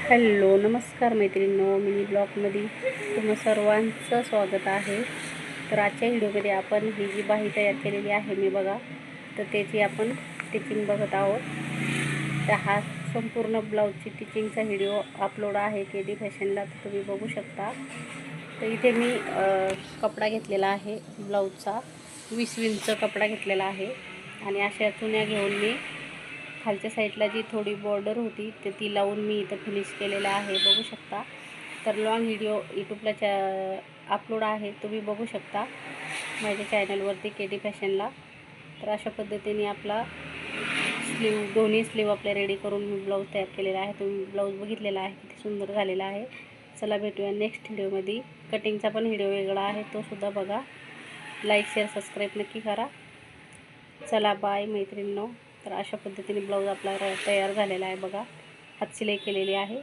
Hello नमस्कार मैत्रिणींनो, mini ब्लॉगमध्ये तुम्हा सर्वांचं स्वागत आहे. तर आजच्या व्हिडिओमध्ये आपण ही जी बाही तयार केलेली आहे मी बघा, तर त्याची आपण टिचिंग बघत आहोत. तर हा संपूर्ण ब्लाऊजची टिचिंगचा व्हिडिओ अपलोड आहे KD फॅशनला, तर तुम्ही बघू शकता. तर इथे मी कपडा घेतलेला आहे ब्लाऊजचा, 20 इंच कपडा घेतलेला आहे आणि अशा चुन्या घेऊन मी खालच्या साईडला जी थोडी बॉर्डर होती तर ती लावून मी इथं फिनिश केलेलं आहे, बघू शकता. तर लॉंग व्हिडिओ यूट्यूबला अपलोड आहे, तुम्ही बघू शकता माझ्या चॅनलवरती KD फॅशनला. तर अशा पद्धतीने आपला दोन्ही स्लीव आपल्या रेडी करून मी ब्लाऊज तयार केलेला आहे. तुम्ही ब्लाऊज बघितलेला आहे, किती सुंदर झालेला आहे. चला भेटूया नेक्स्ट व्हिडिओमध्ये. कटिंगचा पण व्हिडिओ वेगळा आहे, तो सुद्धा बघा. लाईक शेअर सबस्क्राईब नक्की करा. चला बाय मैत्रिणींनो. तर अशा पद्धतीने ब्लाऊज आपला तयार झालेला आहे बघा. हात शिलाई केलेली आहे.